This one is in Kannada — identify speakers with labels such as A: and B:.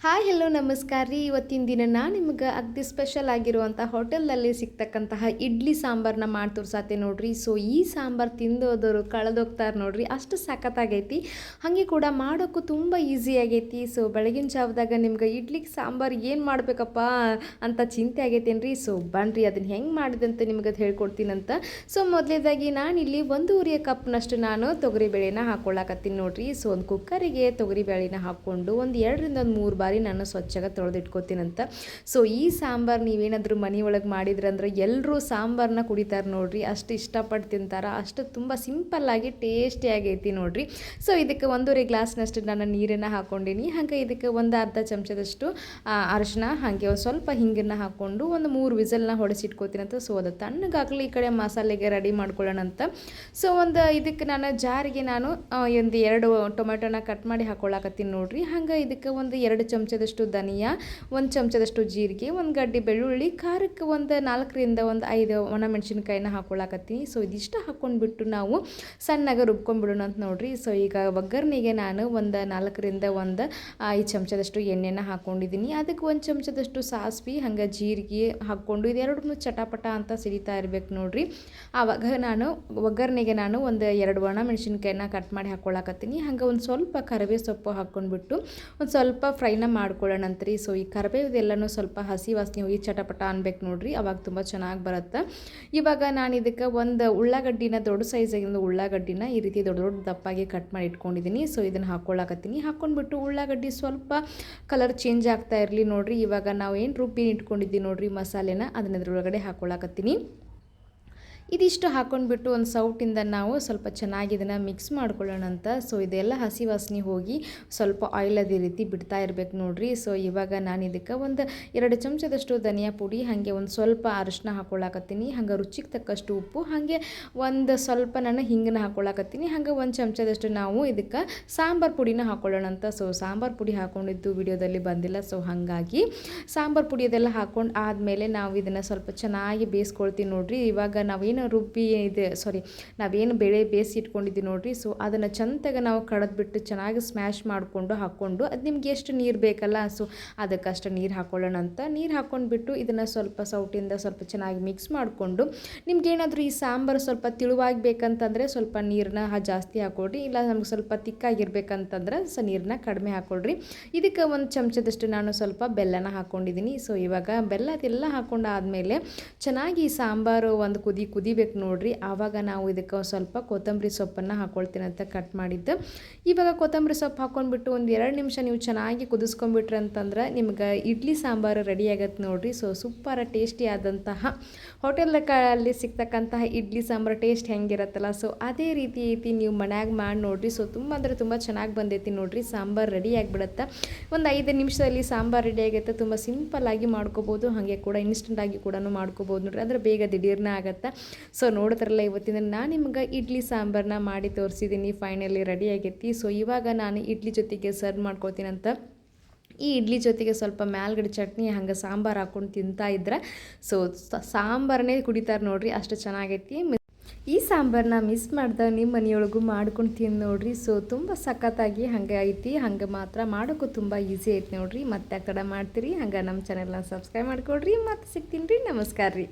A: ಹಾಯ್ ಹೆಲೋ ನಮಸ್ಕಾರ ರೀ. ಇವತ್ತಿನ ದಿನ ನಾನು ನಿಮ್ಗೆ ಅಗದಿ ಸ್ಪೆಷಲ್ ಆಗಿರುವಂಥ ಹೋಟೆಲ್ನಲ್ಲಿ ಸಿಗ್ತಕ್ಕಂತಹ ಇಡ್ಲಿ ಸಾಂಬಾರನ್ನ ಮಾಡಿ ತೋರ್ಸಾತೆ ನೋಡ್ರಿ. ಸೊ ಈ ಸಾಂಬಾರು ತಿಂದೋದವರು ಕಳೆದೋಗ್ತಾರೆ ನೋಡ್ರಿ, ಅಷ್ಟು ಸಖತ್ತಾಗೈತಿ. ಹಾಗೆ ಕೂಡ ಮಾಡೋಕ್ಕೂ ತುಂಬ ಈಸಿ ಆಗೈತಿ. ಸೊ ಬೆಳಗಿನ ಜಾವದಾಗ ನಿಮ್ಗೆ ಇಡ್ಲಿಗೆ ಸಾಂಬಾರು ಏನು ಮಾಡಬೇಕಪ್ಪ ಅಂತ ಚಿಂತೆ ಆಗೈತೇನ್ರಿ. ಸೊ ಬನ್ನಿರಿ ಅದನ್ನು ಹೆಂಗೆ ಮಾಡಿದಂತ ನಿಮ್ಗೆ ಅದು ಹೇಳ್ಕೊಡ್ತೀನಂತ. ಸೊ ಮೊದಲೇದಾಗಿ ನಾನಿಲ್ಲಿ 1.5 ಕಪ್ನಷ್ಟು ನಾನು ತೊಗರಿಬೇಳೆನ ಹಾಕ್ಕೊಳ್ಳಾಕತ್ತೀನಿ ನೋಡ್ರಿ. ಸೊ ಒಂದು ಕುಕ್ಕರಿಗೆ ತೊಗರಿಬೇಳೆನ ಹಾಕ್ಕೊಂಡು ಒಂದು 2ರಿಂದ 3 ಬಾರಿ ನಾನು ಸ್ವಚ್ಛಗೆ ತೊಳೆದಿಟ್ಕೋತೀನಂತ. ಸೊ ಈ ಸಾಂಬಾರು ನೀವೇನಾದರೂ ಮನೆಯೊಳಗೆ ಮಾಡಿದ್ರಂದ್ರೆ ಎಲ್ಲರೂ ಸಾಂಬಾರನ್ನ ಕುಡಿತಾರೆ ನೋಡ್ರಿ, ಅಷ್ಟು ಇಷ್ಟಪಟ್ಟು ತಿಂತಾರೆ. ಅಷ್ಟು ತುಂಬ ಸಿಂಪಲ್ಲಾಗಿ ಟೇಸ್ಟಿಯಾಗೈತಿ ನೋಡ್ರಿ. ಸೊ ಇದಕ್ಕೆ 1.5 ಗ್ಲಾಸ್ನಷ್ಟು ನಾನು ನೀರನ್ನು ಹಾಕ್ಕೊಂಡಿನಿ. ಹಾಗೆ ಇದಕ್ಕೆ ಒಂದು ಅರ್ಧ ಚಮಚದಷ್ಟು ಅರಿಶಿನ, ಹಾಗೆ ಒಂದು ಸ್ವಲ್ಪ ಹಿಂಗನ್ನು ಹಾಕ್ಕೊಂಡು ಒಂದು 3 ವಿಸಲ್ನ ಹೊಡೆಸಿಟ್ಕೋತೀನಂತ. ಸೊ ಅದು ತಣ್ಣಗಾಗಲಿ ಈ ಕಡೆ ಮಸಾಲೆಗೆ ರೆಡಿ ಮಾಡ್ಕೊಳ್ಳೋಣ ಅಂತ. ಸೊ ಒಂದು ಇದಕ್ಕೆ ನಾನು ಜಾರಿಗೆ ನಾನು ಒಂದು 2 ಟೊಮೆಟೊನ ಕಟ್ ಮಾಡಿ ಹಾಕ್ಕೊಳ್ಳಾಕತ್ತೀನಿ ನೋಡ್ರಿ. ಹಾಗೆ ಇದಕ್ಕೆ ಒಂದು 2 ಚಮಚದಷ್ಟು ಧನಿಯಾ, 1 ಚಮಚದಷ್ಟು ಜೀರಿಗೆ, 1 ಗಡ್ಡೆ ಬೆಳ್ಳುಳ್ಳಿ, ಖಾರಕ್ಕೆ ಒಂದು 4ರಿಂದ 5 ಒಣಮೆಣಸಿನ್ಕಾಯಿನ ಹಾಕ್ಕೊಳ್ಳಾಕತ್ತೀನಿ. ಸೊ ಇದಿಷ್ಟು ಹಾಕ್ಕೊಂಡ್ಬಿಟ್ಟು ನಾವು ಸಣ್ಣಗೆ ರುಬ್ಕೊಂಡ್ಬಿಡೋಣ ಅಂತ ನೋಡ್ರಿ. ಸೊ ಈಗ ಒಗ್ಗರಣೆಗೆ ನಾನು ಒಂದು 4ರಿಂದ 5 ಚಮಚದಷ್ಟು ಎಣ್ಣೆನ ಹಾಕ್ಕೊಂಡಿದ್ದೀನಿ. ಅದಕ್ಕೆ 1 ಚಮಚದಷ್ಟು ಸಾಸಿವೆ, ಹಂಗೆ ಜೀರಿಗೆ ಹಾಕ್ಕೊಂಡು ಇದೆರಡನ್ನೂ ಚಟಾಪಟ ಅಂತ ಸಿಡಿತಾ ಇರ್ಬೇಕು ನೋಡ್ರಿ. ಆವಾಗ ನಾನು ಒಗ್ಗರಣೆಗೆ ನಾನು ಒಂದು 2 ಒಣಮೆಣಸಿನ್ಕಾಯಿನ ಕಟ್ ಮಾಡಿ ಹಾಕ್ಕೊಳ್ಳಾಕತ್ತೀನಿ. ಹಂಗೆ ಒಂದು ಸ್ವಲ್ಪ ಕರಿಬೇವು ಸೊಪ್ಪು ಹಾಕ್ಕೊಂಡ್ಬಿಟ್ಟು ಒಂದು ಸ್ವಲ್ಪ ಫ್ರೈನ ಮಾಡ್ಕೊಳ್ಳೋಣಂತ್ರಿ. ಸೊ ಈ ಕರಿಬೇವುದೆಲ್ಲನೂ ಸ್ವಲ್ಪ ಹಸಿ ವಾಸನೆ ಹೋಗಿ ಚಟಪಟ ಅನ್ಬೇಕು ನೋಡ್ರಿ, ಅವಾಗ ತುಂಬ ಚೆನ್ನಾಗಿ ಬರುತ್ತೆ. ಇವಾಗ ನಾನು ಇದಕ್ಕೆ ಒಂದು ಉಳ್ಳಾಗಡ್ಡಿನ, ದೊಡ್ಡ ಸೈಜಿಂದ ಉಳ್ಳಾಗಡ್ಡಿನ ಈ ರೀತಿ ದೊಡ್ಡ ದೊಡ್ಡ ದಪ್ಪಾಗಿ ಕಟ್ ಮಾಡಿ ಇಟ್ಕೊಂಡಿದ್ದೀನಿ. ಸೊ ಇದನ್ನು ಹಾಕ್ಕೊಳ್ಳಾಕತ್ತೀನಿ. ಹಾಕ್ಕೊಂಡ್ಬಿಟ್ಟು ಉಳ್ಳಾಗಡ್ಡಿ ಸ್ವಲ್ಪ ಕಲರ್ ಚೇಂಜ್ ಆಗ್ತಾ ಇರಲಿ ನೋಡ್ರಿ. ಇವಾಗ ನಾವು ಏನು ರುಬ್ಬಿ ಇಟ್ಕೊಂಡಿದ್ದೀವಿ ನೋಡ್ರಿ ಮಸಾಲೆನ, ಅದನ್ನ ಇದ್ರೊಳಗಡೆ ಹಾಕ್ಕೊಳ್ಳಾಕತ್ತೀನಿ. ಇದಿಷ್ಟು ಹಾಕ್ಕೊಂಡ್ಬಿಟ್ಟು ಒಂದು ಸೌಟಿಂದ ನಾವು ಸ್ವಲ್ಪ ಚೆನ್ನಾಗಿ ಇದನ್ನು ಮಿಕ್ಸ್ ಮಾಡ್ಕೊಳ್ಳೋಣ ಅಂತ. ಸೊ ಇದೆಲ್ಲ ಹಸಿ ವಾಸನೆ ಹೋಗಿ ಸ್ವಲ್ಪ ಆಯಿಲ್ ಅದೇ ರೀತಿ ಬಿಡ್ತಾ ಇರಬೇಕು ನೋಡ್ರಿ. ಸೊ ಇವಾಗ ನಾನು ಇದಕ್ಕೆ ಒಂದು 2 ಚಮಚದಷ್ಟು ಧನಿಯಾ ಪುಡಿ, ಹಾಗೆ ಒಂದು ಸ್ವಲ್ಪ ಅರಿಶಿನ ಹಾಕ್ಕೊಳ್ಳಾಕತ್ತೀನಿ. ಹಾಗೆ ರುಚಿಗೆ ತಕ್ಕಷ್ಟು ಉಪ್ಪು, ಹಾಗೆ ಒಂದು ಸ್ವಲ್ಪ ನಾನು ಹಿಂಗನ್ನ ಹಾಕ್ಕೊಳ್ಳಾಕತ್ತೀನಿ. ಹಾಗೆ 1 ಚಮಚದಷ್ಟು ನಾವು ಇದಕ್ಕೆ ಸಾಂಬಾರು ಪುಡಿನ ಹಾಕ್ಕೊಳ್ಳೋಣ ಅಂತ. ಸೊ ಸಾಂಬಾರು ಪುಡಿ ಹಾಕ್ಕೊಂಡಿದ್ದು ವಿಡಿಯೋದಲ್ಲಿ ಬಂದಿಲ್ಲ. ಸೊ ಹಾಗಾಗಿ ಸಾಂಬಾರು ಪುಡಿ ಅದೆಲ್ಲ ಹಾಕ್ಕೊಂಡು ಆದಮೇಲೆ ನಾವು ಇದನ್ನು ಸ್ವಲ್ಪ ಚೆನ್ನಾಗಿ ಬೇಯಿಸ್ಕೊಳ್ತೀವಿ ನೋಡ್ರಿ. ಇವಾಗ ನಾವೇನು ರುಬ್ಬಿ ನಾವೇನು ಬೇಳೆ ಬೇಯಿಸಿ ಇಟ್ಕೊಂಡಿದ್ದೀವಿ ನೋಡ್ರಿ. ಸೊ ಅದನ್ನು ಚಂದಾಗಿ ನಾವು ಕಡದ್ಬಿಟ್ಟು ಚೆನ್ನಾಗಿ ಸ್ಮ್ಯಾಶ್ ಮಾಡಿಕೊಂಡು ಹಾಕ್ಕೊಂಡು ಅದು ನಿಮ್ಗೆ ಎಷ್ಟು ನೀರು ಬೇಕಲ್ಲ, ಸೊ ಅದಕ್ಕಷ್ಟು ನೀರು ಹಾಕ್ಕೊಳ್ಳೋಣ ಅಂತ. ನೀರು ಹಾಕ್ಕೊಂಡ್ಬಿಟ್ಟು ಇದನ್ನು ಸ್ವಲ್ಪ ಸೌಟಿಂದ ಸ್ವಲ್ಪ ಚೆನ್ನಾಗಿ ಮಿಕ್ಸ್ ಮಾಡಿಕೊಂಡು, ನಿಮ್ಗೇನಾದರೂ ಈ ಸಾಂಬಾರು ಸ್ವಲ್ಪ ತಿಳುವಾಗಿ ಬೇಕಂತಂದರೆ ಸ್ವಲ್ಪ ನೀರನ್ನ ಜಾಸ್ತಿ ಹಾಕ್ಕೊಡ್ರಿ, ಇಲ್ಲ ನಮ್ಗೆ ಸ್ವಲ್ಪ ತಿಕ್ಕಾಗಿರ್ಬೇಕಂತಂದ್ರೆ ನೀರನ್ನ ಕಡಿಮೆ ಹಾಕ್ಕೊಡ್ರಿ. ಇದಕ್ಕೆ 1 ಚಮಚದಷ್ಟು ನಾನು ಸ್ವಲ್ಪ ಬೆಲ್ಲನ ಹಾಕ್ಕೊಂಡಿದ್ದೀನಿ. ಸೊ ಇವಾಗ ಬೆಲ್ಲ ಅದೆಲ್ಲ ಹಾಕ್ಕೊಂಡು ಆದಮೇಲೆ ಚೆನ್ನಾಗಿ ಈ ಸಾಂಬಾರು ಒಂದು ಕುದಿಬೇಕು ನೋಡ್ರಿ. ಆವಾಗ ನಾವು ಇದಕ್ಕೆ ಸ್ವಲ್ಪ ಕೊತ್ತಂಬರಿ ಸೊಪ್ಪನ್ನು ಹಾಕ್ಕೊಳ್ತೀನಿ ಅಂತ ಕಟ್ ಮಾಡಿದ್ದು. ಇವಾಗ ಕೊತ್ತಂಬರಿ ಸೊಪ್ಪು ಹಾಕ್ಕೊಂಡ್ಬಿಟ್ಟು ಒಂದು 2 ನಿಮಿಷ ನೀವು ಚೆನ್ನಾಗಿ ಕುದಿಸ್ಕೊಂಡ್ಬಿಟ್ರಿ ಅಂತಂದ್ರೆ ನಿಮ್ಗೆ ಇಡ್ಲಿ ಸಾಂಬಾರು ರೆಡಿ ಆಗತ್ತೆ ನೋಡ್ರಿ. ಸೊ ಸೂಪರ್ ಟೇಸ್ಟಿ ಆದಂತಹ ಹೋಟೆಲ್ಗಳಲ್ಲಿ ಸಿಗ್ತಕ್ಕಂತಹ ಇಡ್ಲಿ ಸಾಂಬಾರು ಟೇಸ್ಟ್ ಹೆಂಗಿರತ್ತಲ್ಲ, ಸೊ ಅದೇ ರೀತಿ ನೀವು ಮನ್ಯಾಗ ಮಾಡಿ ನೋಡ್ರಿ. ಸೊ ತುಂಬ ಅಂದರೆ ತುಂಬ ಚೆನ್ನಾಗಿ ಬಂದೈತಿ ನೋಡ್ರಿ. ಸಾಂಬಾರು ರೆಡಿ ಆಗಿಬಿಡುತ್ತೆ. ಒಂದು 5 ನಿಮಿಷದಲ್ಲಿ ಸಾಂಬಾರು ರೆಡಿ ಆಗುತ್ತೆ. ತುಂಬ ಸಿಂಪಲ್ಲಾಗಿ ಮಾಡ್ಕೋಬೋದು, ಹಾಗೆ ಕೂಡ ಇನ್ಸ್ಟೆಂಟಾಗಿ ಕೂಡ ಮಾಡ್ಕೋಬೋದು ನೋಡ್ರಿ. ಅಂದರೆ ಬೇಗ ದಿಢೀರ್ನ ಆಗುತ್ತೆ. ಸೊ ನೋಡಿದ್ರಲ್ಲ, ಇವತ್ತಿನ ನಾನು ನಿಮ್ಗೆ ಇಡ್ಲಿ ಸಾಂಬಾರನ್ನ ಮಾಡಿ ತೋರಿಸಿದ್ದೀನಿ. ಫೈನಲಿ ರೆಡಿ ಆಗೈತಿ. ಸೊ ಇವಾಗ ನಾನು ಇಡ್ಲಿ ಜೊತೆಗೆ ಸರ್ವ್ ಮಾಡ್ಕೊತೀನಂತ. ಈ ಇಡ್ಲಿ ಜೊತೆಗೆ ಸ್ವಲ್ಪ ಮ್ಯಾಲ್ಗಡೆ ಚಟ್ನಿ ಹಂಗೆ ಸಾಂಬಾರು ಹಾಕ್ಕೊಂಡು ತಿಂತಾ ಇದ್ರೆ ಸೊ ಸಾಂಬಾರನ್ನೇ ಕುಡಿತಾರೆ ನೋಡ್ರಿ, ಅಷ್ಟು ಚೆನ್ನಾಗೈತಿ. ಈ ಸಾಂಬಾರನ್ನ ಮಿಸ್ ಮಾಡ್ದೆ ನಿಮ್ಮ ಮನೆಯೊಳಗೂ ಮಾಡ್ಕೊಂಡು ತಿಂದು ನೋಡ್ರಿ. ಸೊ ತುಂಬ ಸಖತ್ತಾಗಿ ಹಂಗೆ ಐತಿ. ಹಂಗೆ ಮಾತ್ರ ಮಾಡೋಕ್ಕೂ ತುಂಬ ಈಸಿ ಐತಿ ನೋಡ್ರಿ. ಮತ್ತೆ ತಡ ಮಾಡ್ತೀರಿ, ಹಂಗೆ ನಮ್ಮ ಚಾನೆಲ್ನ ಸಬ್ಸ್ಕ್ರೈಬ್ ಮಾಡ್ಕೊಡ್ರಿ. ಮತ್ತೆ ಸಿಗ್ತೀನಿ ರೀ. ನಮಸ್ಕಾರ ರೀ.